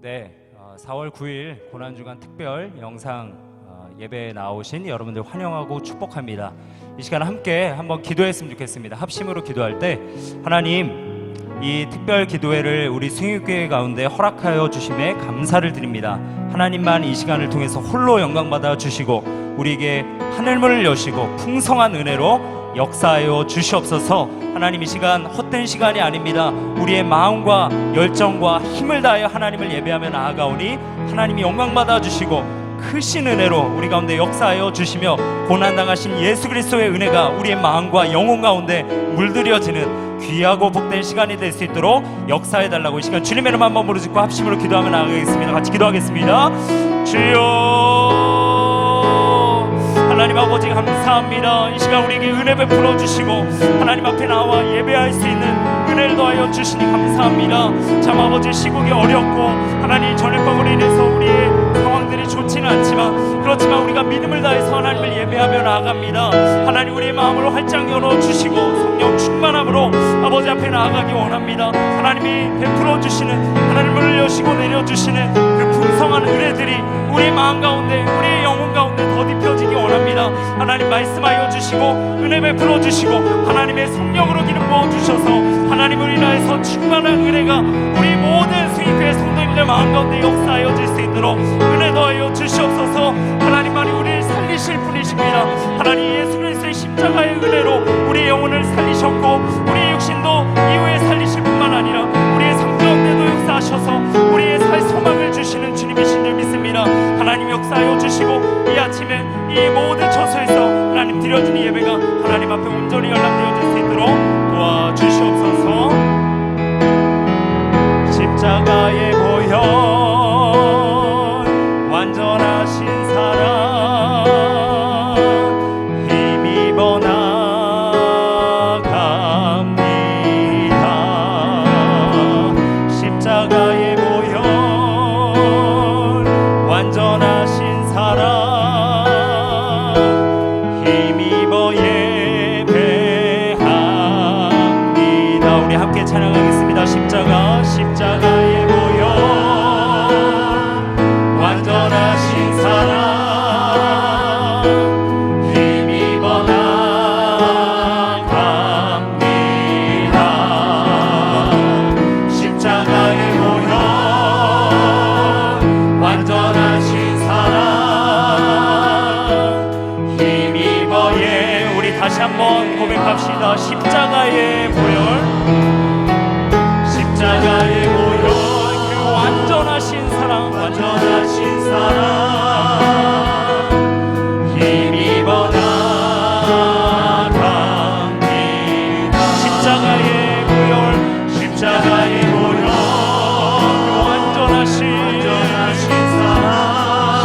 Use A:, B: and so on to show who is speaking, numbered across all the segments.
A: 네, 4월 9일 고난주간 특별 영상 예배에 나오신 여러분들 환영하고 축복합니다. 이 시간 함께 한번 기도했으면 좋겠습니다. 합심으로 기도할 때 하나님, 이 특별 기도회를 우리 승유교회 가운데 허락하여 주심에 감사를 드립니다. 하나님만 이 시간을 통해서 홀로 영광받아 주시고 우리에게 하늘문을 여시고 풍성한 은혜로 역사하여 주시옵소서. 하나님, 이 시간 헛된 시간이 아닙니다. 우리의 마음과 열정과 힘을 다하여 하나님을 예배하며 나아가오니 하나님이 영광받아 주시고 크신 은혜로 우리 가운데 역사하여 주시며 고난당하신 예수 그리스도의 은혜가 우리의 마음과 영혼 가운데 물들여지는 귀하고 복된 시간이 될 수 있도록 역사해달라고 이 시간 주님의 이름 한번 부르짖고 합심으로 기도하며 나아가겠습니다. 같이 기도하겠습니다. 주여, 하나님 아버지 감사합니다. 이 시간 우리에게 은혜 베풀어 주시고 하나님 앞에 나와 예배할 수 있는 은혜를 더하여 주시니 감사합니다. 참 아버지, 시국이 어렵고 하나님 전염병으로 인해서 우리의 상황들이 좋지는 않지만, 그렇지만 우리가 믿음을 다해서 하나님을 예배하며 나아갑니다. 하나님, 우리의 마음을 활짝 열어주시고 성령 충만함으로 아버지 앞에 나아가기 원합니다. 하나님이 베풀어 주시는, 하나님을 여시고 내려주시는 그 풍성한 은혜들이 우리의 마음 가운데, 우리의 영혼 가운데 더딥혀지기 원합니다. 하나님 말씀하여 주시고 은혜 베풀어 주시고 하나님의 성령으로 기름 부어 주셔서 하나님을 인하여서 충만한 은혜가 우리 모든 수익교회 성도님들 마음 가운데 역사하여 질 수 있도록 은혜 더하여 주시옵소서. 하나님만이 우리를 살리실 분이십니다. 하나님, 예수 그리스도의 십자가의 은혜로 우리의 영혼을 살리셨고 우리의 육신도 이후에 살리실 뿐만 아니라 우리의 삶 가운데도 역사하셔서 우리의 살 소망을 주시는 주님이신 줄 믿습니다. 하나님 역사하여 주시고 이 아침에 이 모든 처소에서 하나님 드려진 이 예배가 하나님 앞에 온전히 연락되어질 수 있도록 도와주시옵소서. 십자가의 보혈 완전하신 사랑 힘입어 나갑니다. 십자가의 보혈 완전하신 사랑 힘입어 예배합니다. 우리 함께 찬양하겠습니다. 십자가의 보혈 완전하신 사랑 힘입어 나갑니다. 십자가의 보혈 완전하신 사랑 힘입어 우리 다시 한번 고백합시다. 십자가의 보혈, 십자가의 보혈, 그 완전하신 사랑, 완전하신 사랑 힘입어 나갑니다. 십자가의 보혈, 십자가의 보혈, 그 완전하신 사랑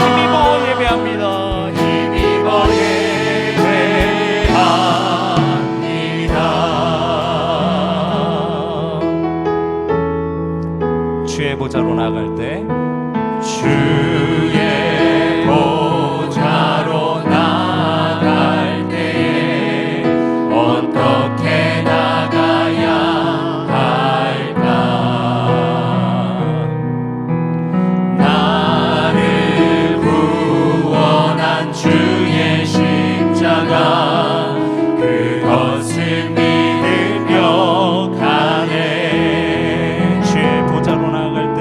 A: 힘입어 예배합니다. 힘입어 예배합니다. 주의 보좌로 나아갈 때, 주의 보좌로 나아갈 때에 어떻게 나가야 할까? 나를 구원한 주의 십자가 그것을 믿으며 가네. 주의 보좌로 나아갈 때,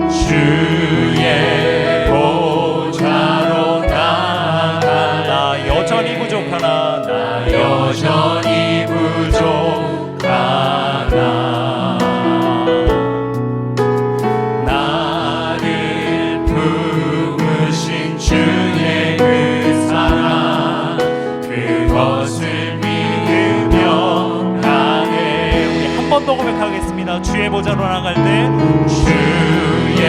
A: 주의 보좌로 나아가 나 여전히 부족하나, 나 여전히 부족하나 나를 품으신 주의 그 사랑 그것을 믿으며 가네. 우리 한 번 더 고백하겠습니다. 주의 보좌로 나아갈 때, 주의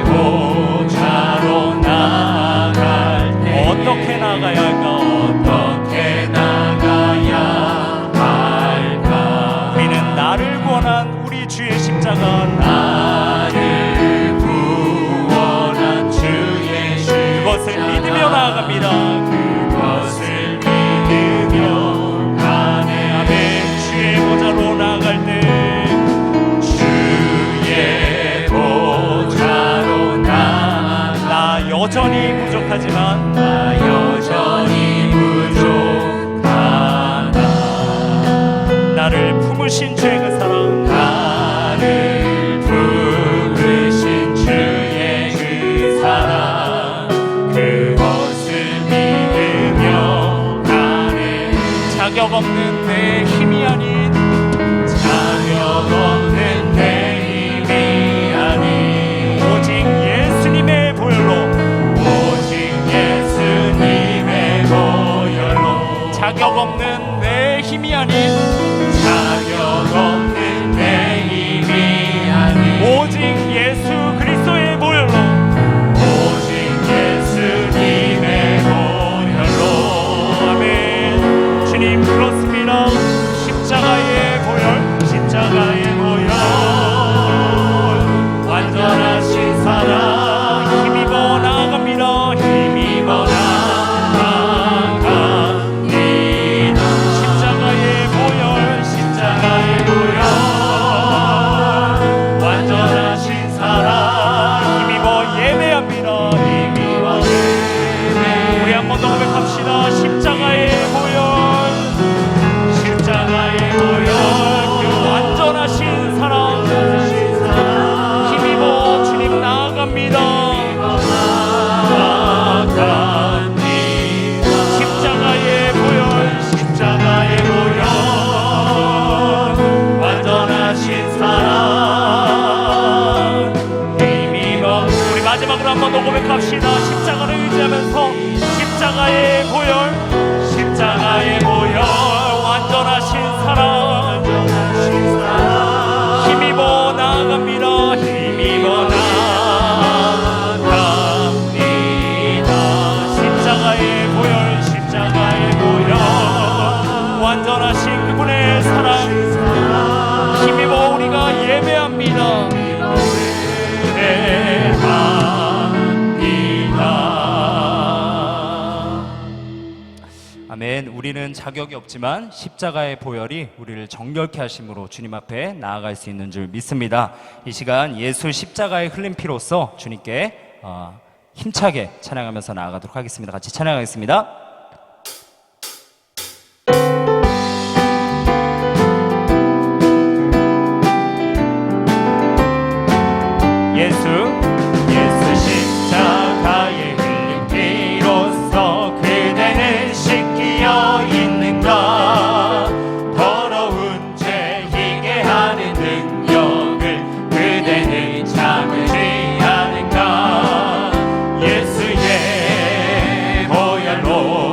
A: 보좌로 나아갈 때 어떻게 나가야 할까? 어떻게 나가야 할까? 우리는 나를 구원한 우리 주의 십자가, 나를 구원한 주의 십자가 그것을 믿으며 나아갑니다. 그것을 믿으며 가네. 아멘. 주의 보좌로 나아갈 때, 주의 보좌 부족하지만
B: 나 여전히 부족하다.
A: 나를 품으신 주의 그 사랑,
B: 나를 품으신 주의 그 사랑, 그것을 믿으며 가네.
A: 자격 없는 내 힘이 아닌
B: 자격 없는 내 힘이 아닌
A: 오직 예수님의 보혈로,
B: 오직 예수님의 보혈로,
A: 자격 없는 내 힘이 아닌
B: 자격 없는 내 힘이 아닌
A: 오직 예수 그리스도의 보혈로,
B: 오직 예수님의 보혈로.
A: 아멘. 주님 그렇습니다. 십자가의 보혈, 십자가의 보혈,
B: 완전하신 사랑
A: 힘입어 나아갑니다.
B: 힘입어 나아갑니다.
A: 십자가의 보혈,
B: 십자가의 보혈, 완전하신 사랑
A: 힘입어 예배합니다.
B: 힘입어 예배.
A: 우리 한 번 더 고백합시다. 십자가의 보혈,
B: 십자가의 보혈,
A: 완전하신 사랑,
B: 완전하신 사랑
A: 힘입어 주님 나아갑니다.
B: 나아갑니다.
A: 십자가의 보혈,
B: 십자가의 보혈, 완전하신 사랑 힘입어.
A: 우리 마지막으로 한 번 더 고백합시다. 십자가를 의지하면서 십자가의 보혈, 십자가의 보혈, 완전하신 사랑,
B: 완전하신 사랑
A: 힘입어 나아갑니다.
B: 힘입어 나아갑니다.
A: 십자가의 보혈, 십자가의 보혈, 완전하신 그분의 사랑, 힘입어 우리가 예배합니다. 아멘. 우리는 자격이 없지만 십자가의 보혈이 우리를 정결케 하심으로 주님 앞에 나아갈 수 있는 줄 믿습니다. 이 시간 예수 십자가의 흘린 피로써 주님께 힘차게 찬양하면서 나아가도록 하겠습니다. 같이 찬양하겠습니다. 예수
B: 십자가의 흘린 피로써 그대는 씻기어 있는가. 더러운 죄 희게 하는 능력을 그대는 참지 않은가. 예수의 보혈로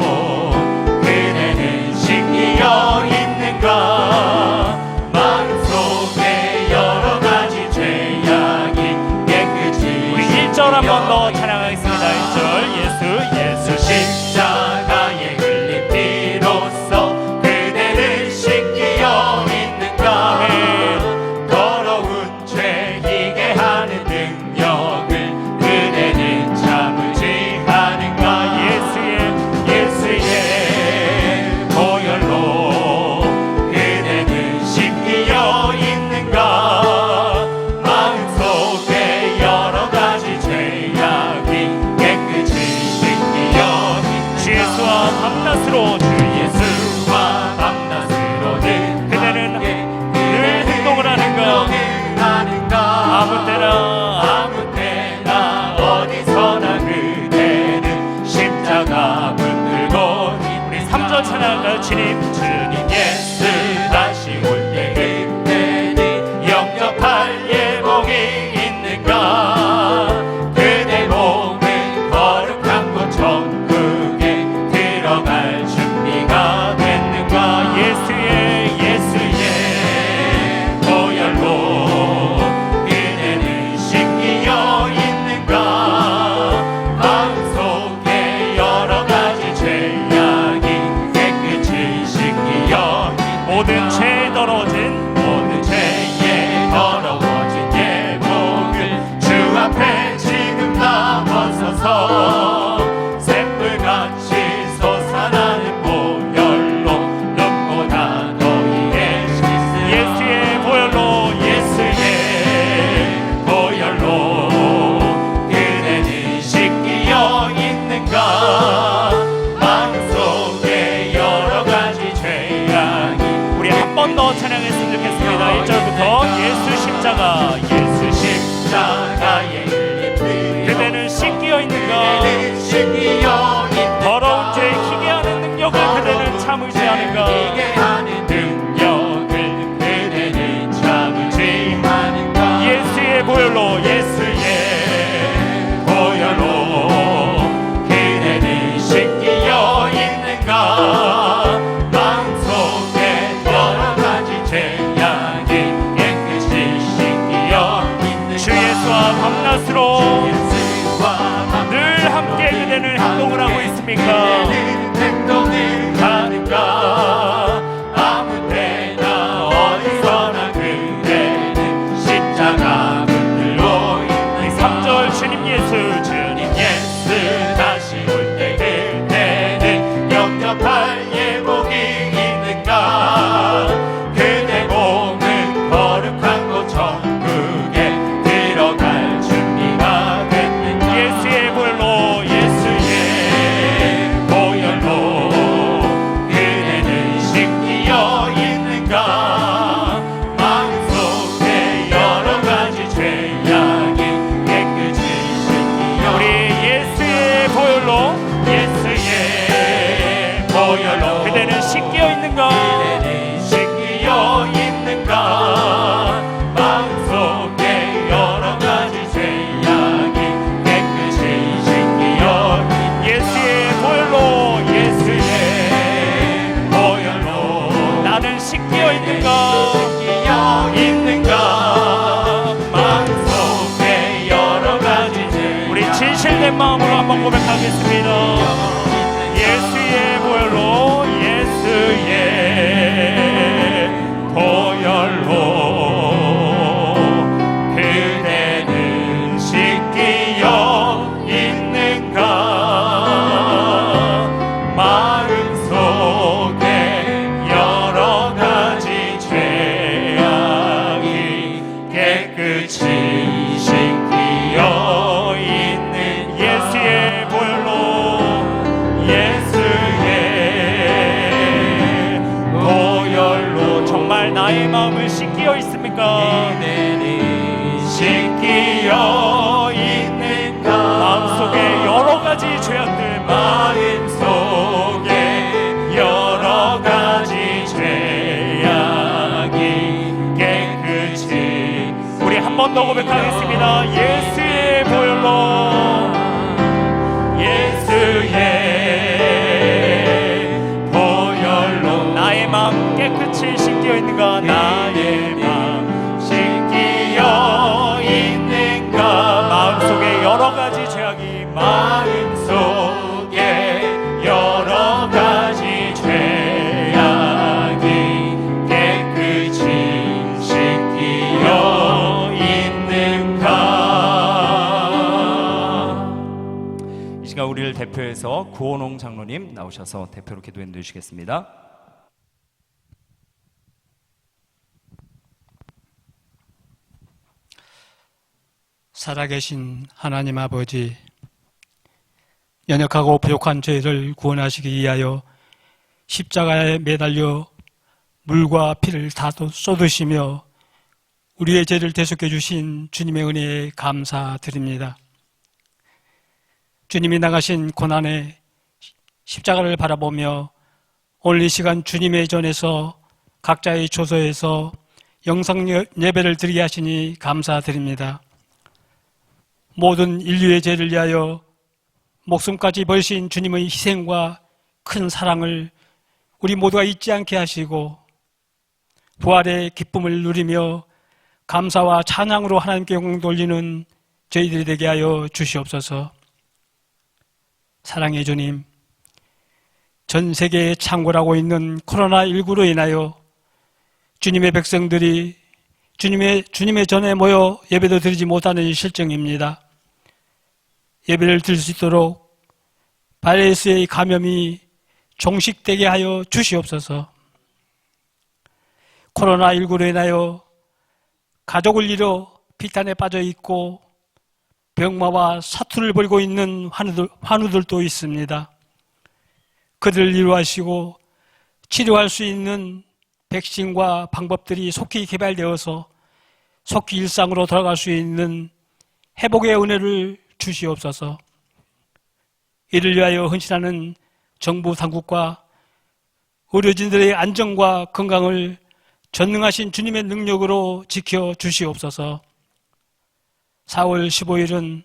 A: 있습니까?
B: 그대는 행동을 하는가? 아무 때나 어디서나 그대는 십자가 붙들고 있는가?
A: 3절 주님 예수
B: 주님 예수 다시 올 때 그대는 영접할 예복이 있는가? 그대 몸은 거룩한 곳 천국에 들어갈 준비가 됐는가?
A: 예수의 보혈로
B: 예수의 보혈로 그대는 씻기어 있는가? 마음속에 여러 가지 죄악이 깨끗이 씻기어
A: 우리 예수의 보혈로
B: 예수의 보혈로
A: 그대는 씻겨 있는가?
B: 그대는 씻기어 있는가? 마음속에 여러 가지 죄악이 깨끗이 씻기어
A: 예수의 보혈로
B: 예수의 보혈로
A: 나는 씻겨 있는가?
B: 씻기어 있는가? 마음속에 여러 가지 죄악이
A: 우리 진실된 마음으로 한번 고백하겠습니다. 예수의 보혈로
B: 그대는 씻기어 있는가? 마음속에 여러 가지 죄악이 깨끗이 씻기어 있는
A: 예수의 보혈로
B: 예수의 보혈로
A: 정말 나의 마음을 씻겨 있습니까?
B: 그대는 씻기어 있는가?
A: 마음속에 여러 가지 죄악들
B: 마음속에 여러 가지 죄악이 깨끗이
A: 우리 한 번 더 고백하겠습니다. 예수의 보혈로
B: 예수의 보혈로
A: 나의 마음 깨끗이 씻겨 있는가?
B: 나의 마음 씻기어 있는가?
A: 마음속에 여러 가지 죄악이
B: 마음속에 여러 가지 죄악이 깨끗이 씻기어 있는가?
A: 이 시간 우리를 대표해서 구원홍 장로님 나오셔서 대표로 기도해 주시겠습니다.
C: 살아계신 하나님 아버지, 연약하고 부족한 저희를 구원하시기 위하여 십자가에 매달려 물과 피를 다 쏟으시며 우리의 죄를 대속해 주신 주님의 은혜에 감사드립니다. 주님이 나가신 고난의 십자가를 바라보며 오늘 이 시간 주님의 전에서 각자의 조소에서 영상 예배를 드리게 하시니 감사드립니다. 모든 인류의 죄를 위하여 목숨까지 버리신 주님의 희생과 큰 사랑을 우리 모두가 잊지 않게 하시고 부활의 기쁨을 누리며 감사와 찬양으로 하나님께 영광 돌리는 저희들이 되게 하여 주시옵소서. 사랑의 주님, 전 세계에 창궐하고 있는 코로나19로 인하여 주님의 백성들이 주님의 전에 모여 예배도 드리지 못하는 실정입니다. 예배를 드릴 수 있도록 바이러스의 감염이 종식되게 하여 주시옵소서. 코로나19로 인하여 가족을 잃어 비탄에 빠져 있고 병마와 사투를 벌이고 있는 환우들도 있습니다. 그들을 위로하시고 치료할 수 있는 백신과 방법들이 속히 개발되어서 속히 일상으로 돌아갈 수 있는 회복의 은혜를 주시옵소서. 이를 위하여 헌신하는 정부 당국과 의료진들의 안전과 건강을 전능하신 주님의 능력으로 지켜 주시옵소서. 4월 15일은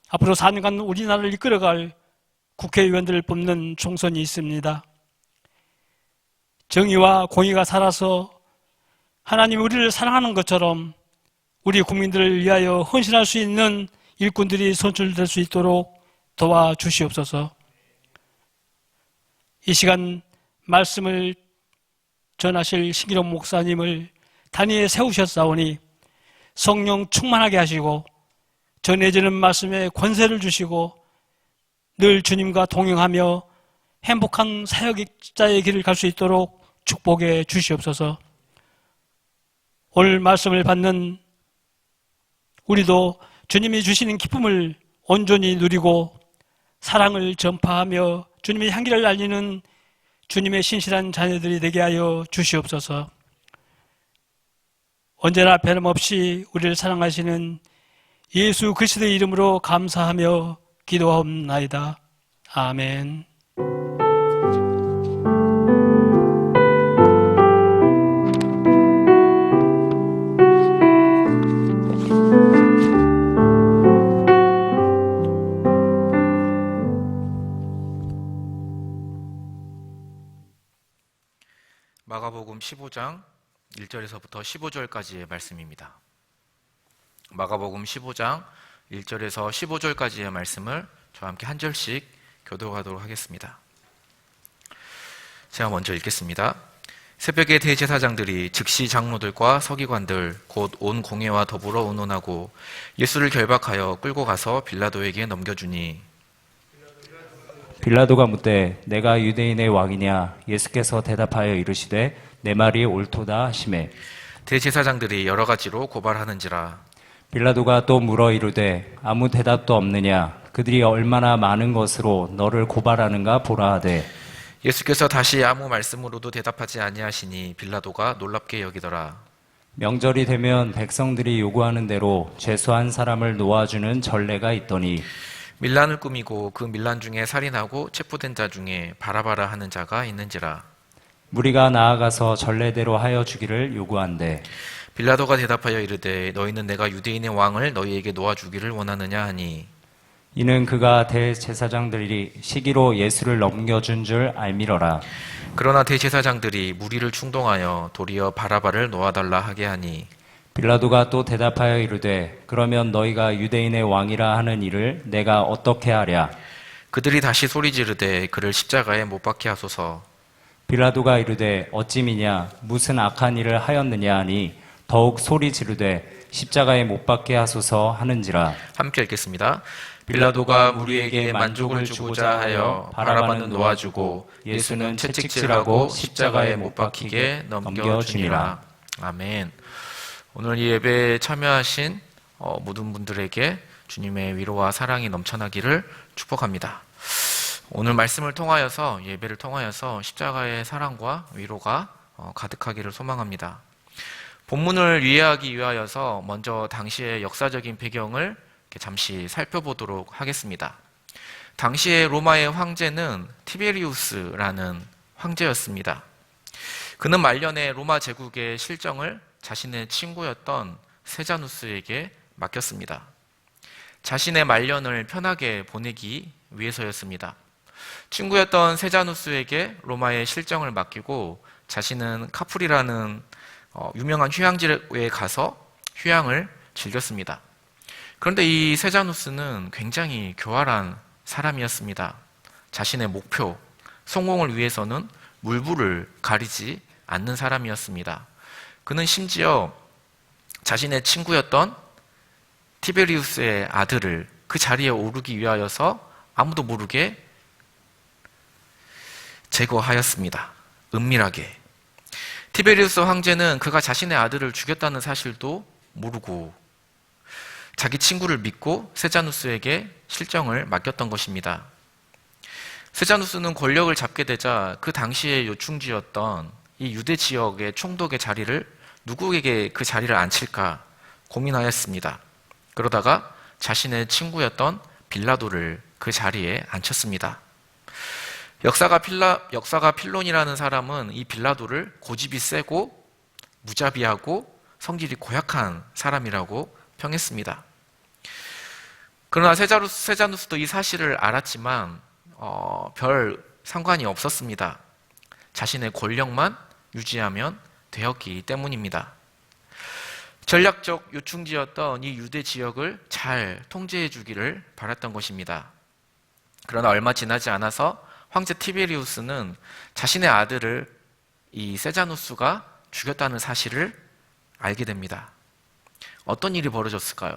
C: 앞으로 4년간 우리나라를 이끌어갈 국회의원들을 뽑는 총선이 있습니다. 정의와 공의가 살아서 하나님 우리를 사랑하는 것처럼 우리 국민들을 위하여 헌신할 수 있는 일꾼들이 선출될 수 있도록 도와주시옵소서. 이 시간 말씀을 전하실 신기록 목사님을 단위에 세우셨사오니 성령 충만하게 하시고 전해지는 말씀에 권세를 주시고 늘 주님과 동행하며 행복한 사역자의 길을 갈 수 있도록 축복해 주시옵소서. 오늘 말씀을 받는 우리도 주님이 주시는 기쁨을 온전히 누리고 사랑을 전파하며 주님의 향기를 알리는 주님의 신실한 자녀들이 되게 하여 주시옵소서. 언제나 변함없이 우리를 사랑하시는 예수 그리스도의 이름으로 감사하며 기도하옵나이다. 아멘.
D: 마가복음 15장 1절에서부터 15절까지의 말씀입니다. 마가복음 15장 1절에서 15절까지의 말씀을 저와 함께 한 절씩 교독하도록 하겠습니다. 제가 먼저 읽겠습니다. 새벽에 대제사장들이 즉시 장로들과 서기관들 곧 온 공회와 더불어 의논하고 예수를 결박하여 끌고 가서 빌라도에게 넘겨주니
A: 빌라도가 묻되 내가 유대인의 왕이냐? 예수께서 대답하여 이르시되 내 말이 옳도다 하시매
D: 대제사장들이 여러 가지로 고발하는지라.
A: 빌라도가 또 물어 이르되 아무 대답도 없느냐? 그들이 얼마나 많은 것으로 너를 고발하는가 보라 하되
D: 예수께서 다시 아무 말씀으로도 대답하지 아니하시니 빌라도가 놀랍게 여기더라.
A: 명절이 되면 백성들이 요구하는 대로 죄수한 사람을 놓아주는 전례가 있더니
D: 밀란을 꾸미고 그 밀란 중에 살인하고 체포된 자 중에 바라바라 하는 자가 있는지라.
A: 무리가 나아가서 전례대로 하여 주기를 요구한대
D: 빌라도가 대답하여 이르되 너희는 내가 유대인의 왕을 너희에게 놓아주기를 원하느냐 하니
A: 이는 그가 대제사장들이 시기로 예수를 넘겨준 줄 알미러라.
D: 그러나 대제사장들이 무리를 충동하여 도리어 바라바를 놓아달라 하게 하니
A: 빌라도가 또 대답하여 이르되 그러면 너희가 유대인의 왕이라 하는 일을 내가 어떻게 하랴?
D: 그들이 다시 소리 지르되 그를 십자가에 못 박게 하소서.
A: 빌라도가 이르되 어찌미냐 무슨 악한 일을 하였느냐 하니 더욱 소리 지르되 십자가에 못 박게 하소서 하는지라.
D: 함께 읽겠습니다. 빌라도가 무리에게 만족을 주고자 하여 바라바는 놓아주고 예수는 채찍질하고 십자가에 못 박히게 넘겨주니라. 아멘. 오늘 이 예배에 참여하신 모든 분들에게 주님의 위로와 사랑이 넘쳐나기를 축복합니다. 오늘 말씀을 통하여서 예배를 통하여서 십자가의 사랑과 위로가 가득하기를 소망합니다. 본문을 이해하기 위하여서 먼저 당시의 역사적인 배경을 잠시 살펴보도록 하겠습니다. 당시의 로마의 황제는 티베리우스라는 황제였습니다. 그는 말년에 로마 제국의 실정을 자신의 친구였던 세자누스에게 맡겼습니다. 자신의 말년을 편하게 보내기 위해서였습니다. 친구였던 세자누스에게 로마의 실정을 맡기고 자신은 카프리라는 유명한 휴양지에 가서 휴양을 즐겼습니다. 그런데 이 세자누스는 굉장히 교활한 사람이었습니다. 자신의 목표, 성공을 위해서는 물불을 가리지 않는 사람이었습니다. 그는 심지어 자신의 친구였던 티베리우스의 아들을 그 자리에 오르기 위하여서 아무도 모르게 제거하였습니다. 은밀하게. 티베리우스 황제는 그가 자신의 아들을 죽였다는 사실도 모르고 자기 친구를 믿고 세자누스에게 실정을 맡겼던 것입니다. 세자누스는 권력을 잡게 되자 그 당시의 요충지였던 이 유대 지역의 총독의 자리를 누구에게 그 자리를 앉힐까 고민하였습니다. 그러다가 자신의 친구였던 빌라도를 그 자리에 앉혔습니다. 역사가 필론이라는 사람은 이 빌라도를 고집이 세고 무자비하고 성질이 고약한 사람이라고 평했습니다. 그러나 세자누스도 이 사실을 알았지만 별 상관이 없었습니다. 자신의 권력만 유지하면 되었기 때문입니다. 전략적 요충지였던 이 유대 지역을 잘 통제해 주기를 바랐던 것입니다. 그러나 얼마 지나지 않아서 황제 티베리우스는 자신의 아들을 이 세자누스가 죽였다는 사실을 알게 됩니다. 어떤 일이 벌어졌을까요?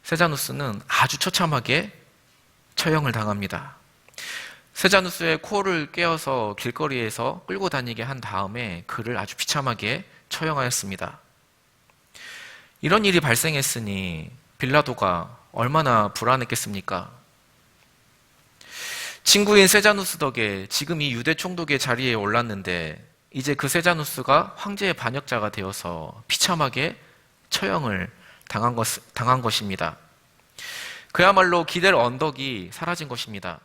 D: 세자누스는 아주 처참하게 처형을 당합니다. 세자누스의 코를 꿰어서 길거리에서 끌고 다니게 한 다음에 그를 아주 비참하게 처형하였습니다. 이런 일이 발생했으니 빌라도가 얼마나 불안했겠습니까? 친구인 세자누스 덕에 지금 이 유대 총독의 자리에 올랐는데 이제 그 세자누스가 황제의 반역자가 되어서 비참하게 처형을 당한 것입니다. 그야말로 기댈 언덕이 사라진 것입니다.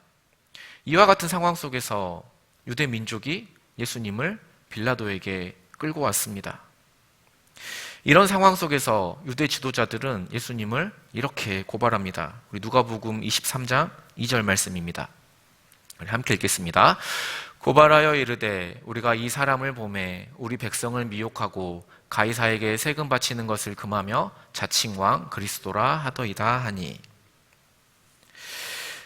D: 이와 같은 상황 속에서 유대 민족이 예수님을 빌라도에게 끌고 왔습니다. 이런 상황 속에서 유대 지도자들은 예수님을 이렇게 고발합니다. 우리 누가복음 23장 2절 말씀입니다. 우리 함께 읽겠습니다. 고발하여 이르되 우리가 이 사람을 보매 우리 백성을 미혹하고 가이사에게 세금 바치는 것을 금하며 자칭 왕 그리스도라 하더이다 하니.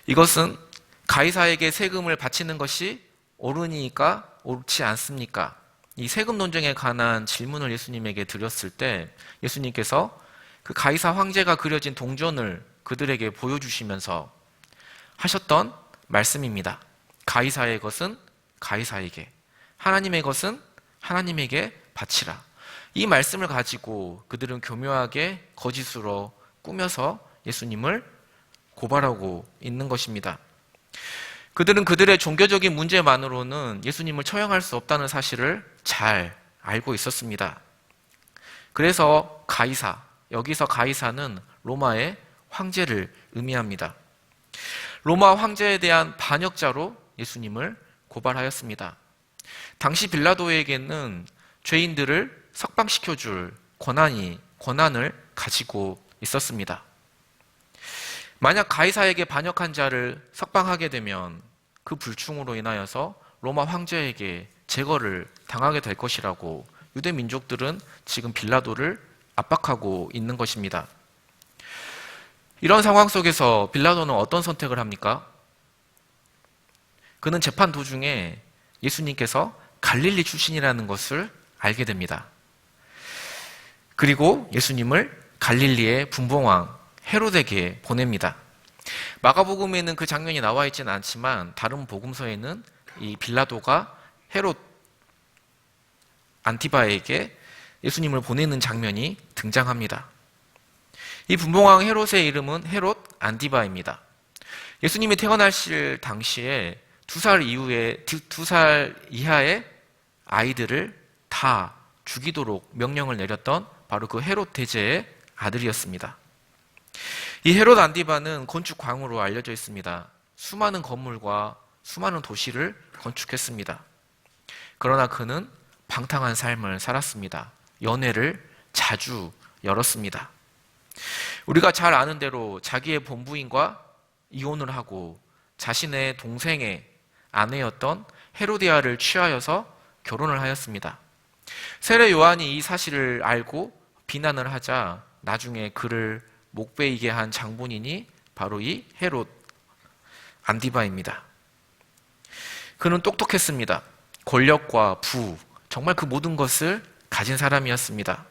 D: 이것은 가이사에게 세금을 바치는 것이 옳으니까 옳지 않습니까? 이 세금 논쟁에 관한 질문을 예수님에게 드렸을 때 예수님께서 그 가이사 황제가 그려진 동전을 그들에게 보여주시면서 하셨던 말씀입니다. 가이사의 것은 가이사에게, 하나님의 것은 하나님에게 바치라. 이 말씀을 가지고 그들은 교묘하게 거짓으로 꾸며서 예수님을 고발하고 있는 것입니다. 그들은 그들의 종교적인 문제만으로는 예수님을 처형할 수 없다는 사실을 잘 알고 있었습니다. 그래서 가이사, 여기서 가이사는 로마의 황제를 의미합니다. 로마 황제에 대한 반역자로 예수님을 고발하였습니다. 당시 빌라도에게는 죄인들을 석방시켜줄 권한을 가지고 있었습니다. 만약 가이사에게 반역한 자를 석방하게 되면 그 불충으로 인하여서 로마 황제에게 제거를 당하게 될 것이라고 유대 민족들은 지금 빌라도를 압박하고 있는 것입니다. 이런 상황 속에서 빌라도는 어떤 선택을 합니까? 그는 재판 도중에 예수님께서 갈릴리 출신이라는 것을 알게 됩니다. 그리고 예수님을 갈릴리의 분봉왕 헤롯에게 보냅니다. 마가복음에는 그 장면이 나와 있지는 않지만 다른 복음서에는 이 빌라도가 헤롯 안티바에게 예수님을 보내는 장면이 등장합니다. 이 분봉왕 헤롯의 이름은 헤롯 안티바입니다. 예수님이 태어나실 당시에 2살 이하의 아이들을 다 죽이도록 명령을 내렸던 바로 그 헤롯 대제의 아들이었습니다. 이 헤롯 안티바는 건축광으로 알려져 있습니다. 수많은 건물과 수많은 도시를 건축했습니다. 그러나 그는 방탕한 삶을 살았습니다. 연애를 자주 열었습니다. 우리가 잘 아는 대로 자기의 본부인과 이혼을 하고 자신의 동생의 아내였던 헤로디아를 취하여서 결혼을 하였습니다. 세례 요한이 이 사실을 알고 비난을 하자 나중에 그를 목베이게 한 장본인이 바로 이 헤롯 안티바입니다. 그는 똑똑했습니다. 권력과 부, 정말 그 모든 것을 가진 사람이었습니다.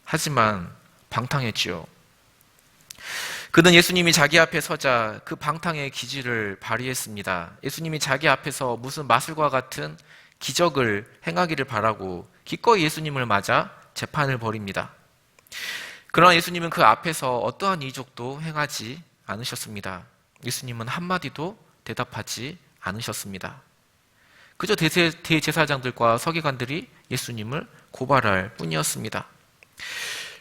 D: 하지만 방탕했지요. 그는 예수님이 자기 앞에 서자 그 방탕의 기질을 발휘했습니다. 예수님이 자기 앞에서 무슨 마술과 같은 기적을 행하기를 바라고 기꺼이 예수님을 맞아 재판을 벌입니다. 그러나 예수님은 그 앞에서 어떠한 이적도 행하지 않으셨습니다. 예수님은 한마디도 대답하지 않으셨습니다. 그저 대제사장들과 서기관들이 예수님을 고발할 뿐이었습니다.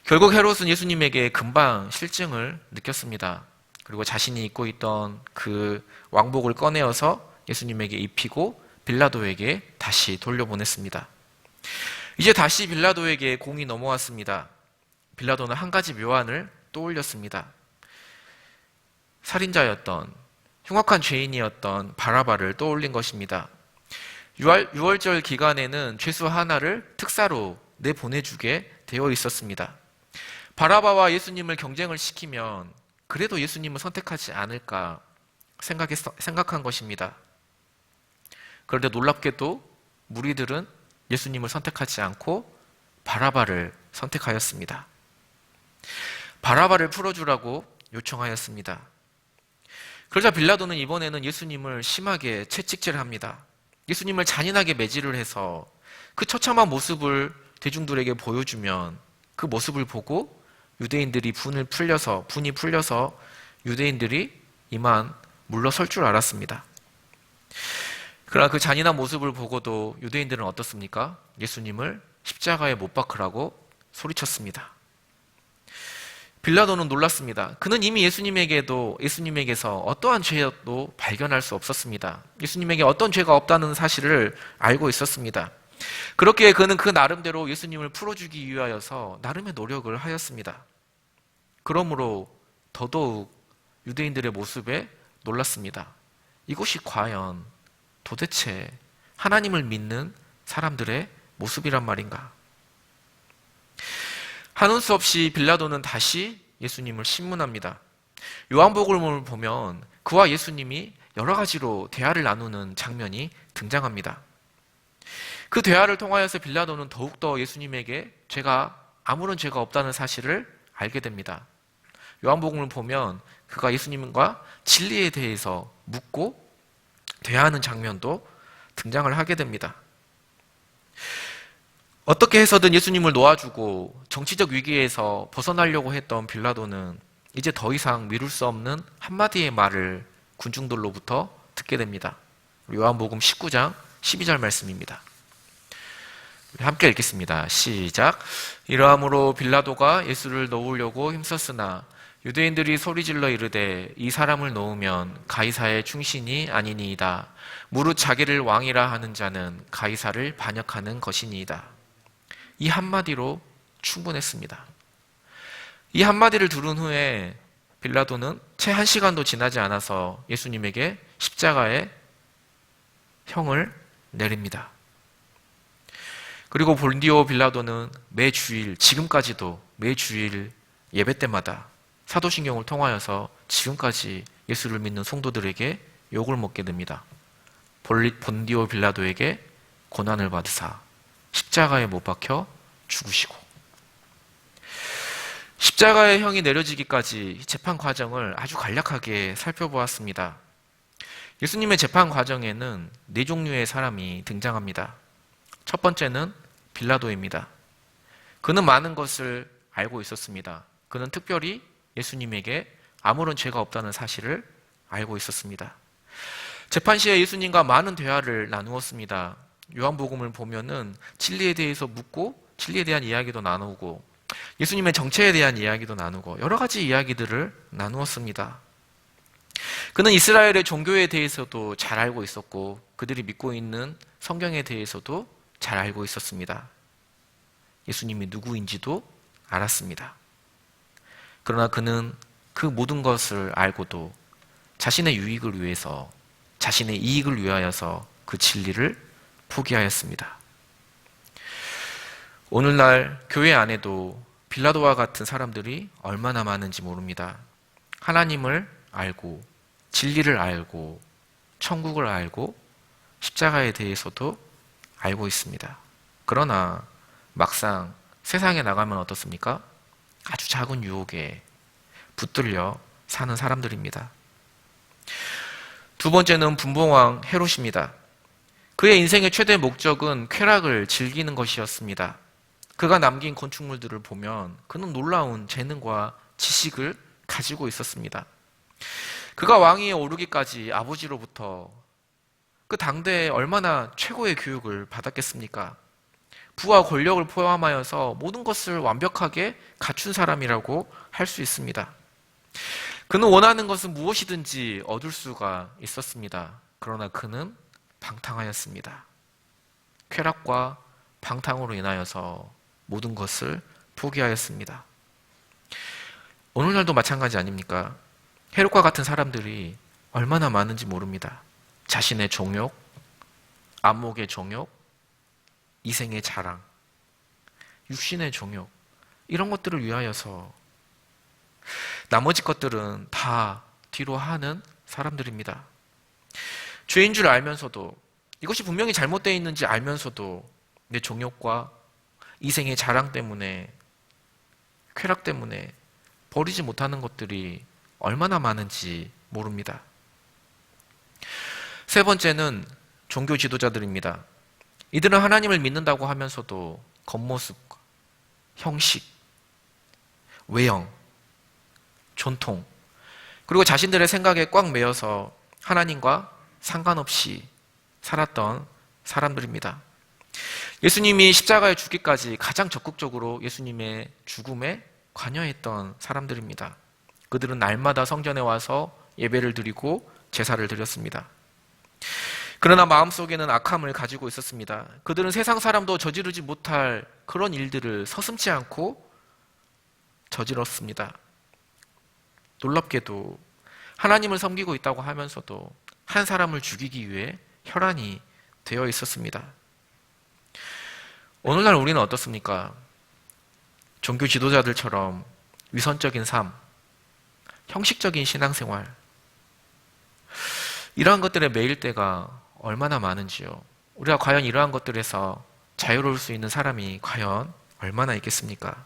D: 결국 헤롯은 예수님에게 금방 실증을 느꼈습니다. 그리고 자신이 입고 있던 그 왕복을 꺼내어서 예수님에게 입히고 빌라도에게 다시 돌려보냈습니다. 이제 다시 빌라도에게 공이 넘어왔습니다. 빌라도는 한 가지 묘안을 떠올렸습니다. 살인자였던, 흉악한 죄인이었던 바라바를 떠올린 것입니다. 6월절 기간에는 죄수 하나를 특사로 내보내주게 되어 있었습니다. 바라바와 예수님을 경쟁을 시키면 그래도 예수님을 선택하지 않을까 생각한 것입니다. 그런데 놀랍게도 무리들은 예수님을 선택하지 않고 바라바를 선택하였습니다. 바라바를 풀어주라고 요청하였습니다. 그러자 빌라도는 이번에는 예수님을 심하게 채찍질합니다. 예수님을 잔인하게 매질을 해서 그 처참한 모습을 대중들에게 보여주면 그 모습을 보고 유대인들이 분이 풀려서 유대인들이 이만 물러설 줄 알았습니다. 그러나 그 잔인한 모습을 보고도 유대인들은 어떻습니까? 예수님을 십자가에 못 박으라고 소리쳤습니다. 빌라도는 놀랐습니다. 그는 이미 예수님에게서 어떠한 죄도 발견할 수 없었습니다. 예수님에게 어떤 죄가 없다는 사실을 알고 있었습니다. 그렇기에 그는 그 나름대로 예수님을 풀어주기 위하여서 나름의 노력을 하였습니다. 그러므로 더더욱 유대인들의 모습에 놀랐습니다. 이것이 과연 도대체 하나님을 믿는 사람들의 모습이란 말인가? 하는 수 없이 빌라도는 다시 예수님을 신문합니다. 요한복음을 보면 그와 예수님이 여러 가지로 대화를 나누는 장면이 등장합니다. 그 대화를 통하여서 빌라도는 더욱더 예수님에게 아무런 죄가 없다는 사실을 알게 됩니다. 요한복음을 보면 그가 예수님과 진리에 대해서 묻고 대화하는 장면도 등장을 하게 됩니다. 어떻게 해서든 예수님을 놓아주고 정치적 위기에서 벗어나려고 했던 빌라도는 이제 더 이상 미룰 수 없는 한마디의 말을 군중들로부터 듣게 됩니다. 요한복음 19장 12절 말씀입니다. 함께 읽겠습니다. 시작. 이러함으로 빌라도가 예수를 놓으려고 힘썼으나 유대인들이 소리질러 이르되 이 사람을 놓으면 가이사의 충신이 아니니이다. 무릇 자기를 왕이라 하는 자는 가이사를 반역하는 것이니이다. 이 한마디로 충분했습니다. 이 한마디를 들은 후에 빌라도는 채 1시간도 지나지 않아서 예수님에게 십자가에 형을 내립니다. 그리고 본디오 빌라도는 지금까지도 매주일 예배 때마다 사도신경을 통하여서 지금까지 예수를 믿는 성도들에게 욕을 먹게 됩니다. 본디오 빌라도에게 고난을 받으사 십자가에 못 박혀 죽으시고, 십자가의 형이 내려지기까지 재판 과정을 아주 간략하게 살펴보았습니다. 예수님의 재판 과정에는 4종류의 사람이 등장합니다. 첫 번째는 빌라도입니다. 그는 많은 것을 알고 있었습니다. 그는 특별히 예수님에게 아무런 죄가 없다는 사실을 알고 있었습니다. 재판 시에 예수님과 많은 대화를 나누었습니다. 요한복음을 보면은 진리에 대해서 묻고 진리에 대한 이야기도 나누고 예수님의 정체에 대한 이야기도 나누고 여러 가지 이야기들을 나누었습니다. 그는 이스라엘의 종교에 대해서도 잘 알고 있었고 그들이 믿고 있는 성경에 대해서도 잘 알고 있었습니다. 예수님이 누구인지도 알았습니다. 그러나 그는 그 모든 것을 알고도 자신의 유익을 위해서, 자신의 이익을 위하여서 그 진리를 포기하였습니다. 오늘날 교회 안에도 빌라도와 같은 사람들이 얼마나 많은지 모릅니다. 하나님을 알고, 진리를 알고, 천국을 알고, 십자가에 대해서도 알고 있습니다. 그러나 막상 세상에 나가면 어떻습니까? 아주 작은 유혹에 붙들려 사는 사람들입니다. 두 번째는 분봉왕 헤롯입니다. 그의 인생의 최대 목적은 쾌락을 즐기는 것이었습니다. 그가 남긴 건축물들을 보면 그는 놀라운 재능과 지식을 가지고 있었습니다. 그가 왕위에 오르기까지 아버지로부터 그 당대에 얼마나 최고의 교육을 받았겠습니까? 부와 권력을 포함하여서 모든 것을 완벽하게 갖춘 사람이라고 할 수 있습니다. 그는 원하는 것은 무엇이든지 얻을 수가 있었습니다. 그러나 그는 방탕하였습니다. 쾌락과 방탕으로 인하여서 모든 것을 포기하였습니다. 오늘날도 마찬가지 아닙니까? 헤롯과 같은 사람들이 얼마나 많은지 모릅니다. 자신의 정욕, 안목의 정욕, 이생의 자랑, 육신의 정욕, 이런 것들을 위하여서 나머지 것들은 다 뒤로 하는 사람들입니다. 죄인 줄 알면서도, 이것이 분명히 잘못되어 있는지 알면서도 내 정욕과 이생의 자랑 때문에, 쾌락 때문에 버리지 못하는 것들이 얼마나 많은지 모릅니다. 세 번째는 종교 지도자들입니다. 이들은 하나님을 믿는다고 하면서도 겉모습, 형식, 외형, 전통, 그리고 자신들의 생각에 꽉 매여서 하나님과 상관없이 살았던 사람들입니다. 예수님이 십자가에 죽기까지 가장 적극적으로 예수님의 죽음에 관여했던 사람들입니다. 그들은 날마다 성전에 와서 예배를 드리고 제사를 드렸습니다. 그러나 마음속에는 악함을 가지고 있었습니다. 그들은 세상 사람도 저지르지 못할 그런 일들을 서슴지 않고 저질렀습니다. 놀랍게도 하나님을 섬기고 있다고 하면서도 한 사람을 죽이기 위해 혈안이 되어 있었습니다. 오늘날 우리는 어떻습니까? 종교 지도자들처럼 위선적인 삶, 형식적인 신앙생활, 이러한 것들에 매일 때가 얼마나 많은지요. 우리가 과연 이러한 것들에서 자유로울 수 있는 사람이 과연 얼마나 있겠습니까?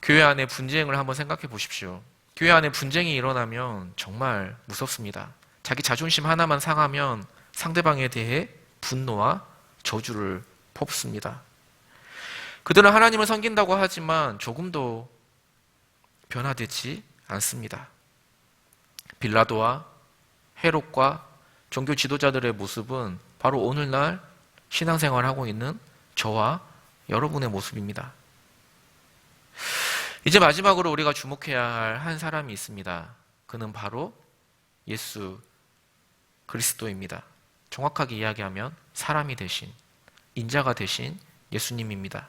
D: 교회 안에 분쟁을 한번 생각해 보십시오. 교회 안에 분쟁이 일어나면 정말 무섭습니다. 자기 자존심 하나만 상하면 상대방에 대해 분노와 저주를 뽑습니다. 그들은 하나님을 섬긴다고 하지만 조금도 변화되지 않습니다. 빌라도와 헤롯과 종교 지도자들의 모습은 바로 오늘날 신앙생활을 하고 있는 저와 여러분의 모습입니다. 이제 마지막으로 우리가 주목해야 할 한 사람이 있습니다. 그는 바로 예수 그리스도입니다. 정확하게 이야기하면 사람이 되신, 인자가 되신 예수님입니다.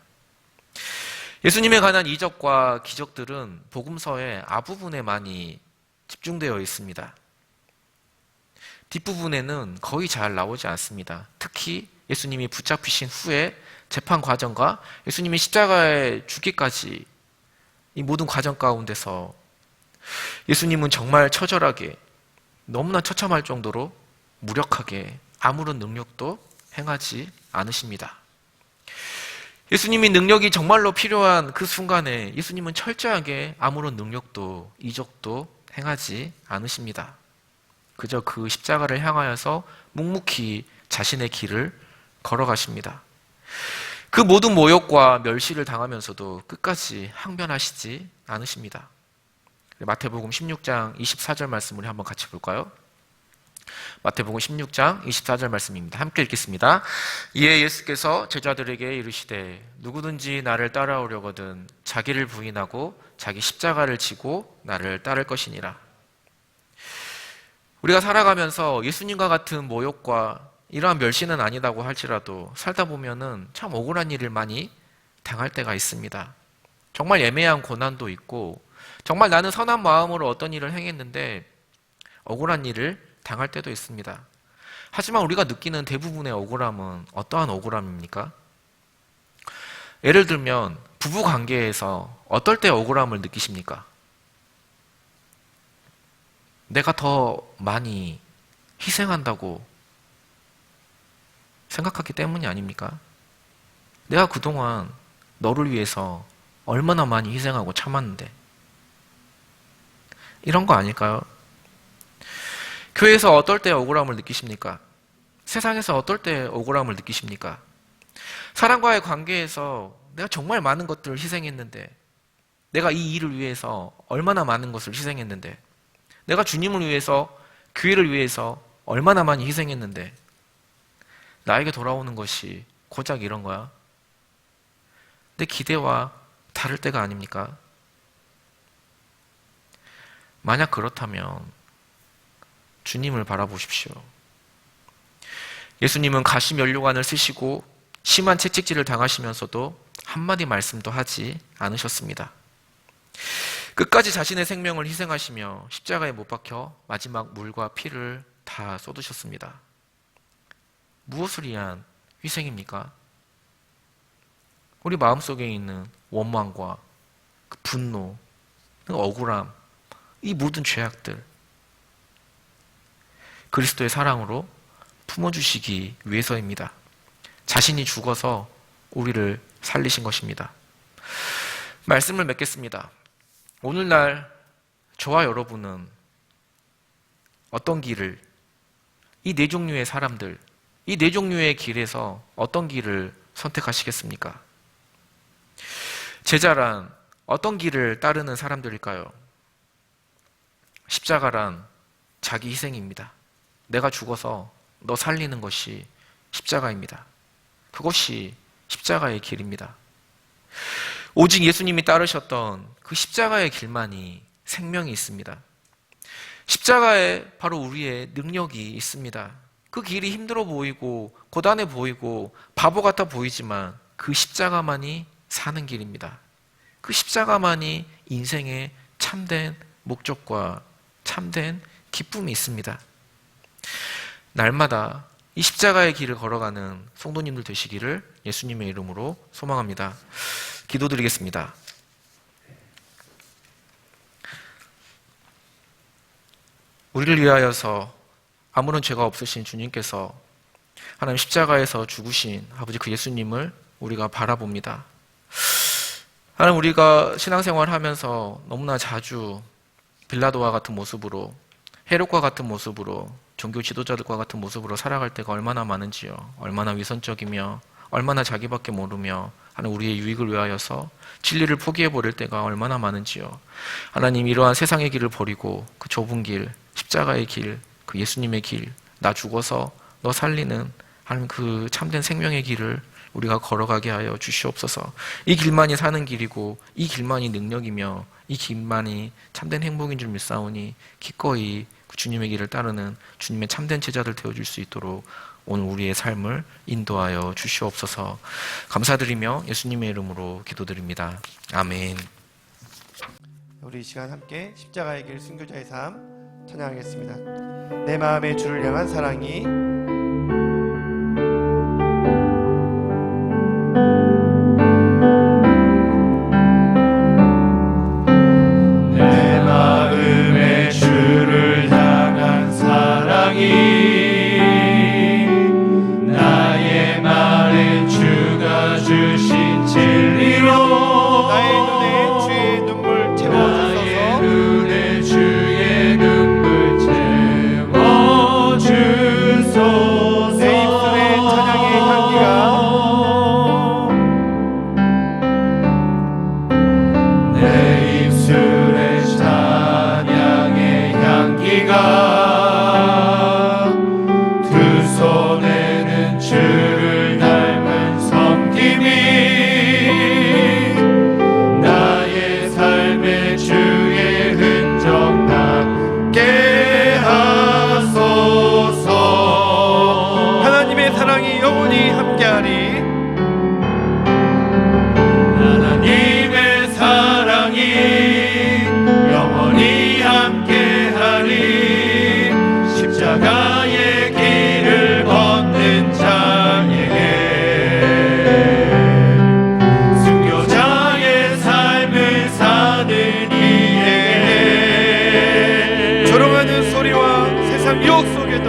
D: 예수님에 관한 이적과 기적들은 복음서의 앞부분에 많이 집중되어 있습니다. 뒷부분에는 거의 잘 나오지 않습니다. 특히 예수님이 붙잡히신 후에 재판 과정과 예수님이 십자가에 죽기까지 이 모든 과정 가운데서 예수님은 정말 처절하게, 너무나 처참할 정도로 무력하게 아무런 능력도 행하지 않으십니다. 예수님이 능력이 정말로 필요한 그 순간에 예수님은 철저하게 아무런 능력도 이적도 행하지 않으십니다. 그저 그 십자가를 향하여서 묵묵히 자신의 길을 걸어가십니다. 그 모든 모욕과 멸시를 당하면서도 끝까지 항변하시지 않으십니다. 마태복음 16장 24절 말씀 우리 한번 같이 볼까요? 마태복음 16장 24절 말씀입니다. 함께 읽겠습니다. 이에 예수께서 제자들에게 이르시되 누구든지 나를 따라오려거든 자기를 부인하고 자기 십자가를 지고 나를 따를 것이니라. 우리가 살아가면서 예수님과 같은 모욕과 이러한 멸시는 아니다고 할지라도 살다 보면은 참 억울한 일을 많이 당할 때가 있습니다. 정말 애매한 고난도 있고 정말 나는 선한 마음으로 어떤 일을 행했는데 억울한 일을 당할 때도 있습니다. 하지만 우리가 느끼는 대부분의 억울함은 어떠한 억울함입니까? 예를 들면 부부 관계에서 어떨 때 억울함을 느끼십니까? 내가 더 많이 희생한다고 생각하기 때문이 아닙니까? 내가 그동안 너를 위해서 얼마나 많이 희생하고 참았는데 이런 거 아닐까요? 교회에서 어떨 때 억울함을 느끼십니까? 세상에서 어떨 때 억울함을 느끼십니까? 사람과의 관계에서 내가 정말 많은 것들을 희생했는데 내가 이 일을 위해서 얼마나 많은 것을 희생했는데 내가 주님을 위해서, 교회를 위해서 얼마나 많이 희생했는데 나에게 돌아오는 것이 고작 이런 거야? 내 기대와 다를 때가 아닙니까? 만약 그렇다면 주님을 바라보십시오. 예수님은 가시면류관을 쓰시고 심한 채찍질을 당하시면서도 한마디 말씀도 하지 않으셨습니다. 끝까지 자신의 생명을 희생하시며 십자가에 못 박혀 마지막 물과 피를 다 쏟으셨습니다. 무엇을 위한 희생입니까? 우리 마음속에 있는 원망과 그 분노, 그 억울함, 이 모든 죄악들, 그리스도의 사랑으로 품어주시기 위해서입니다. 자신이 죽어서 우리를 살리신 것입니다. 말씀을 맺겠습니다. 오늘날 저와 여러분은 어떤 길을, 이 네 종류의 사람들, 이 네 종류의 길에서 어떤 길을 선택하시겠습니까? 제자란 어떤 길을 따르는 사람들일까요? 십자가란 자기 희생입니다. 내가 죽어서 너 살리는 것이 십자가입니다. 그것이 십자가의 길입니다. 오직 예수님이 따르셨던 그 십자가의 길만이 생명이 있습니다. 십자가에 바로 우리의 능력이 있습니다. 그 길이 힘들어 보이고 고단해 보이고 바보 같아 보이지만 그 십자가만이 사는 길입니다. 그 십자가만이 인생의 참된 목적과 참된 기쁨이 있습니다. 날마다 이 십자가의 길을 걸어가는 성도님들 되시기를 예수님의 이름으로 소망합니다. 기도드리겠습니다. 우리를 위하여서 아무런 죄가 없으신 주님께서 하나님 십자가에서 죽으신 아버지 그 예수님을 우리가 바라봅니다. 하나님, 우리가 신앙생활을 하면서 너무나 자주 빌라도와 같은 모습으로, 헤롯과 같은 모습으로, 종교 지도자들과 같은 모습으로 살아갈 때가 얼마나 많은지요. 얼마나 위선적이며 얼마나 자기밖에 모르며 하나님 우리의 유익을 위하여서 진리를 포기해버릴 때가 얼마나 많은지요. 하나님, 이러한 세상의 길을 버리고 그 좁은 길, 십자가의 길, 그 예수님의 길, 나 죽어서 너 살리는 하나님 그 참된 생명의 길을 우리가 걸어가게 하여 주시옵소서. 이 길만이 사는 길이고 이 길만이 능력이며 이 길만이 참된 행복인 줄 믿사오니 기꺼이 그 주님의 길을 따르는 주님의 참된 제자들 되어줄 수 있도록 오늘 우리의 삶을 인도하여 주시옵소서. 감사드리며 예수님의 이름으로 기도드립니다. 아멘.
E: 우리 이 시간 함께 십자가의 길 순교자의 삶 찬양하겠습니다. 내 마음의 주를 향한 사랑이
B: 내 마음의 주를 향한 사랑이 나의 말에 주가 주신 진리로
E: 나의 눈에 주의 눈물 채워주소서.
B: 나의 눈에 주의 눈물 채워주소서.
E: 내 입술에 찬양의 향기가
B: 내 입술에 찬양의 향기가 두 손에는 주를 닮은 섬김이 나의 삶에 주의 흔적 남게 하소서.
E: 하나님의 사랑이 영원히 함께하리.
B: 하나님의 사랑이 영원히 함께하리. 십자가의 길을 걷는 자에게 순교자의 삶을 사는 이에게
E: 조롱하는 소리와 세상 유혹 속에도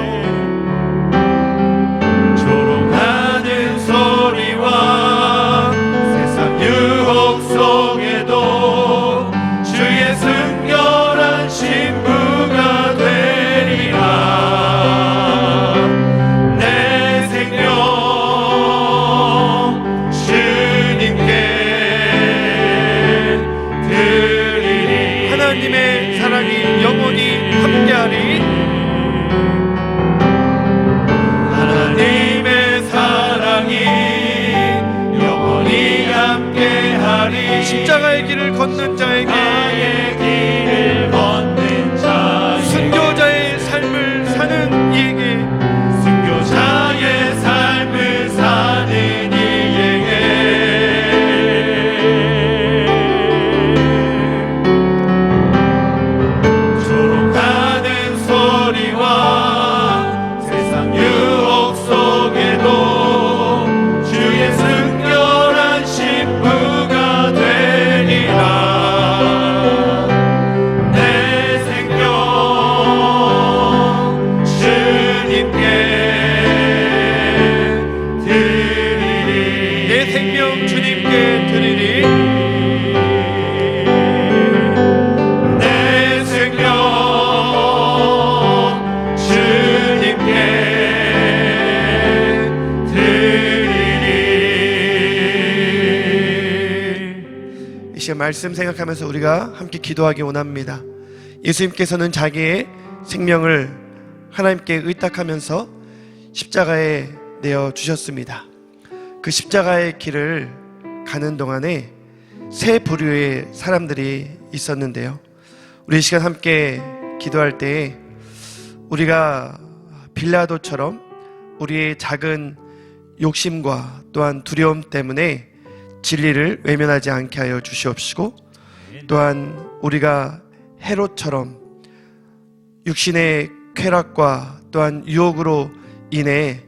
B: 조롱하는 소리와 세상 유혹 속에도 주의 순결한 신부가 되리라. 내 생명 주님께 드리리.
E: 하나님의 사랑이 영원히 함께하리.
B: 하나님의 사랑이 영원히 함께하리.
E: 십자가의 길을 걷는 자에게
B: 나의 길을 걷는 자
E: 순교자의 삶을 사는 이에게
B: 순교자의 삶을 사는 이에게 조롱하는 소리와 세상 유혹 속에도 주의 순결한 신부가 되리라.
E: 시간 말씀 생각하면서 우리가 함께 기도하기 원합니다. 예수님께서는 자기의 생명을 하나님께 의탁하면서 십자가에 내어 주셨습니다. 그 십자가의 길을 가는 동안에 세 부류의 사람들이 있었는데요. 우리 이 시간 함께 기도할 때 우리가 빌라도처럼 우리의 작은 욕심과 또한 두려움 때문에 진리를 외면하지 않게 하여 주시옵시고, 또한 우리가 헤롯처럼 육신의 쾌락과 또한 유혹으로 인해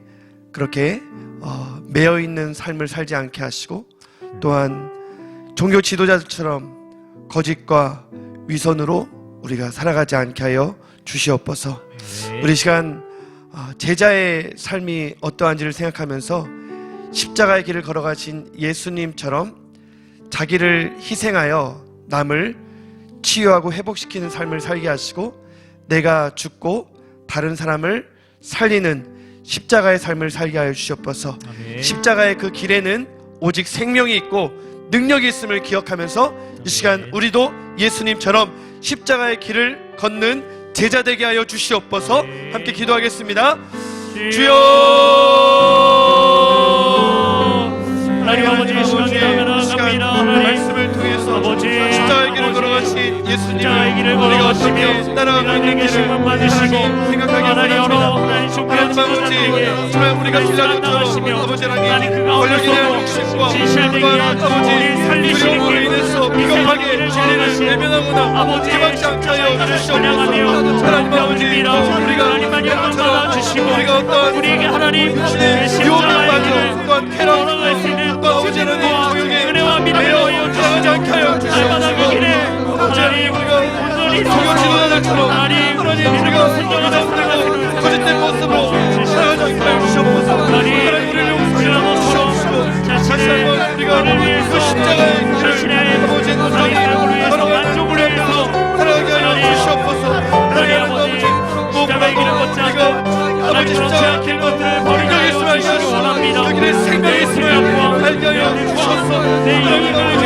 E: 그렇게 매여 있는 삶을 살지 않게 하시고, 또한 종교 지도자들처럼 거짓과 위선으로 우리가 살아가지 않게 하여 주시옵소서. 우리 시간 제자의 삶이 어떠한지를 생각하면서 십자가의 길을 걸어가신 예수님처럼 자기를 희생하여 남을 치유하고 회복시키는 삶을 살게 하시고, 내가 죽고 다른 사람을 살리는 십자가의 삶을 살게 하여 주시옵소서. 십자가의 그 길에는 오직 생명이 있고 능력이 있음을 기억하면서 이 시간 우리도 예수님처럼 십자가의 길을 걷는 제자 되게 하여 주시옵소서. 함께 기도하겠습니다. 주여,
C: 하나님 아버지, 이 시간 나아갑니다.
E: 말씀을 통해서
C: 아버지,
E: 십자가의 길을 걸어가신 예수님을
C: 십자가의 길을
E: 우리가 어떻게
C: 걸어가시며
E: 따라가고 있는지를
C: 계시면 받으시고,
E: 생각하기
C: 하나님
E: 원합니다.
C: 하나님 종교
E: 하나님 아버지,
C: 지도자들에게
E: 정말 우리가 빌라도처럼 아버지 하나님 권력에 대한 욕심과 또한 아버지 두려움으로 인해서 비겁하게 진리를 외면하거나 개방치 않게 하여 주시옵소서. 하나님 아버지, 우리가 빌라도처럼 우리가 어떠한
C: 우리에게 하나님
E: 육신의 유혹을 빠져 또한 쾌락과 또 아버지 하나님 조용히 매여 들어가지 않게 하여 주시옵소서. 하나님, 우리가 종교 지도자들처럼 하나님 우리가 선정하고 거짓된 모습으로 살아가지 않게 하여 주시옵소서. 하나님, 우리를 용서하여 주시옵시고, 다시 한번 우리가 그 십자가의 길을 아버지 걸어가는 위해서 살아가게 하여 주시옵소서. 하나님 아버지, 무엇보다도 우리가 아버지 십자가의 길 능력이 있음을 알시고 그 길에 생명이 있음을 알게 하여 주시옵소서. 하나님 아버지,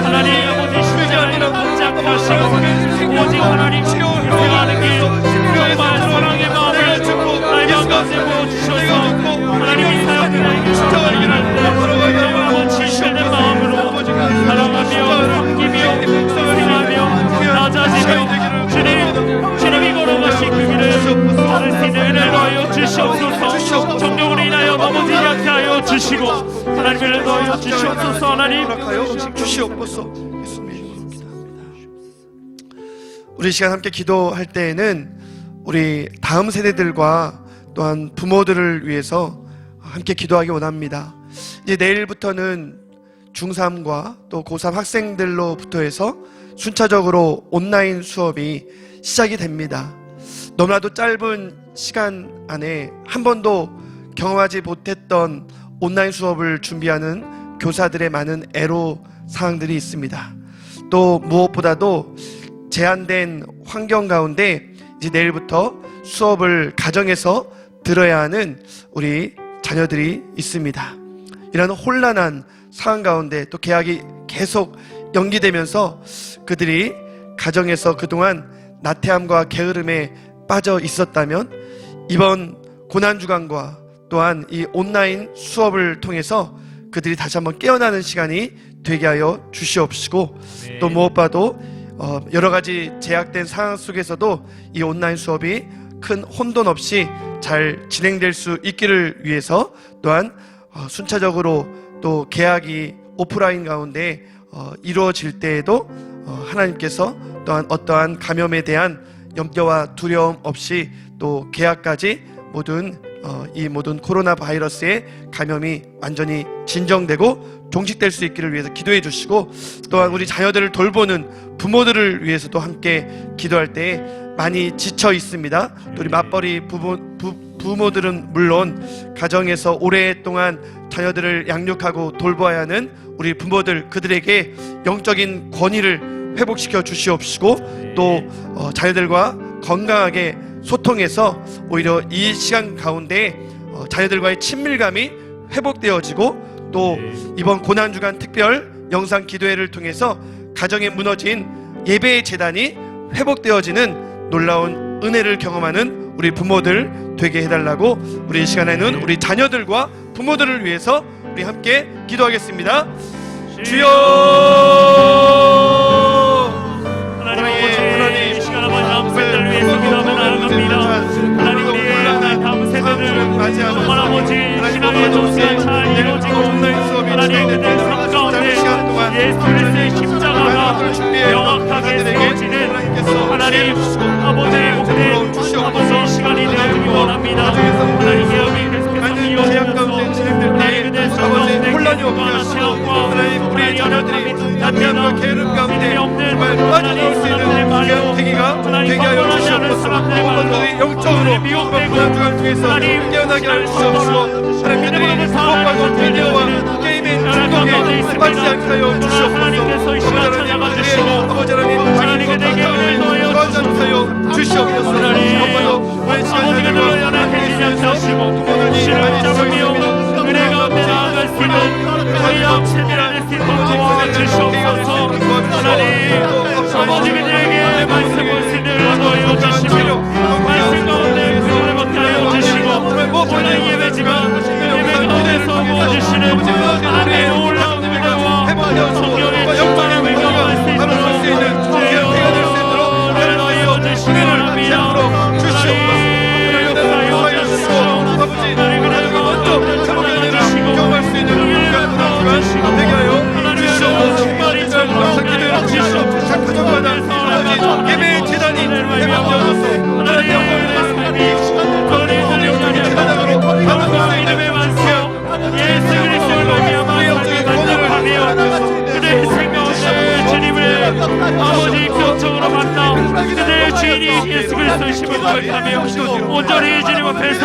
E: 하나님 아버지 십자가 아니라 오직 하나님 치료하는 길, 정말 사랑의 마음을 나의 마음까지 보여주셔서 하나님의 사역을 십자가의 길을 걸어가게 하여 진실된 마음으로 사랑하며 섬기며 사랑하며 낮아지며 주님이 걸어가신 그 길을 다를 수 있는 은혜를 더하여 주시옵소서. 정령으로 인하여 넘어지지 않게 하여 주시고 하나님을 더하여 주시옵소서. 하나님 주시옵소서. 예수님의 기도합니다. 우리 시간 함께 기도할 때에는 우리 다음 세대들과 또한 부모들을 위해서 함께 기도하기 원합니다. 이제 내일부터는 중3과 또 고3 학생들로부터 해서 순차적으로 온라인 수업이 시작이 됩니다. 너무나도 짧은 시간 안에 한 번도 경험하지 못했던 온라인 수업을 준비하는 교사들의 많은 애로 사항들이 있습니다. 또 무엇보다도 제한된 환경 가운데 이제 내일부터 수업을 가정에서 들어야 하는 우리 자녀들이 있습니다. 이런 혼란한 상황 가운데 또 개학이 계속 연기되면서 그들이 가정에서 그동안 나태함과 게으름에 빠져 있었다면 이번 고난주간과 또한 이 온라인 수업을 통해서 그들이 다시 한번 깨어나는 시간이 되게 하여 주시옵시고, 또 무엇보다도 여러 가지 제약된 상황 속에서도 이 온라인 수업이 큰 혼돈 없이 잘 진행될 수 있기를 위해서 또한 순차적으로 또 개학이 오프라인 가운데 이루어질 때에도 하나님께서 또한 어떠한 감염에 대한 염려와 두려움 없이 또 개학까지 이 모든 코로나 바이러스의 감염이 완전히 진정되고 종식될 수 있기를 위해서 기도해 주시고, 또한 우리 자녀들을 돌보는 부모들을 위해서도 함께 기도할 때 많이 지쳐 있습니다. 또 우리 맞벌이 부모들은 물론 가정에서 오랫동안 자녀들을 양육하고 돌보아야 하는 우리 부모들, 그들에게 영적인 권위를 회복시켜 주시옵시고, 또 자녀들과 건강하게 소통해서 오히려 이 시간 가운데 자녀들과의 친밀감이 회복되어지고, 또 이번 고난주간 특별 영상 기도회를 통해서 가정에 무너진 예배의 재단이 회복되어지는 놀라운 은혜를 경험하는 우리 부모들 되게 해달라고, 우리 이 시간에는 우리 자녀들과 부모들을 위해서 우리 함께 기도하겠습니다. 주여
B: 하나님, 이 시간 아버지 다음 세대를 위해서 기도하며 나아갑니다. 하나님, 우리의 다음 세대는 정말 아버지 신앙의 전수가 잘 이루어지고 하나님 그들 삶 가운데 예수 그리스도의 십자가가 명확하게 세워지는 하나님 아버지의 복된 아버지 시간이 되어주기 원합니다. 하나님 계엄이 계속해서 이어지면서 하나님 그들 삶 가운데
E: 혼란이 없게
B: 시험과
E: 하나님, 우리 자녀들이
B: 나태함과
E: 게으름 가운데
B: 정말
E: 빠져나올 수 있는 귀한 계기가 되게 하여 주시옵소서. 부모들이 영적으로 고난 주간 통해서 깨어나게 하여 주시옵소서. 하나님 그들이 무엇과도 비디오와 게임의 중독에 빠지지 않게 하여 주시옵소서. 아버지 하나님 하나님께 오늘 도와주셔서 하여 주시옵소서. 엄마도 오늘 시간을 함께해주셔서 부모들이 많이 잡으며
B: 은혜 가운데 나아갈 수 있는 저희와 체면할 수 있는 도와 주시옵소서. 하나님 아버지 그들에게 말씀을 쓰는 도와 주시며 말씀 가운데 구원을 받게 하여 주시고 오늘 예배지만 예배 가운데서 도와주시는 하나님의 놀라운 은혜와 성령의 충만함을 경험할 수 있는 주여 은혜를 하여 주시기 원합니다.
E: 아버지 하나님 먼저 자복이 아니라 경험할 수 있는 그런 주간 되게 하여 주시옵소서. 영상 기도를 주시옵소서. 각 가정마다 아버지 예배의 재단이 회복되어서 하나님 영상의 재단으로 받아볼 수 있는
B: 예수 그리스도를 말미암아 삶이 만족하며 그들의 생명을 주님을 아버지 평정으로 만나 그들의 주인이 예수 그리스도의 심을 고백하며 온전히 주님 앞에 설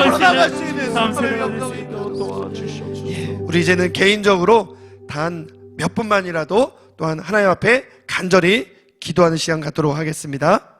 B: 수 있는 다음 세대가 될 수 있도록 도와주시옵소서.
E: 우리 이제는 개인적으로 단 몇 분만이라도 또한 하나님 앞에 간절히 기도하는 시간 갖도록 하겠습니다.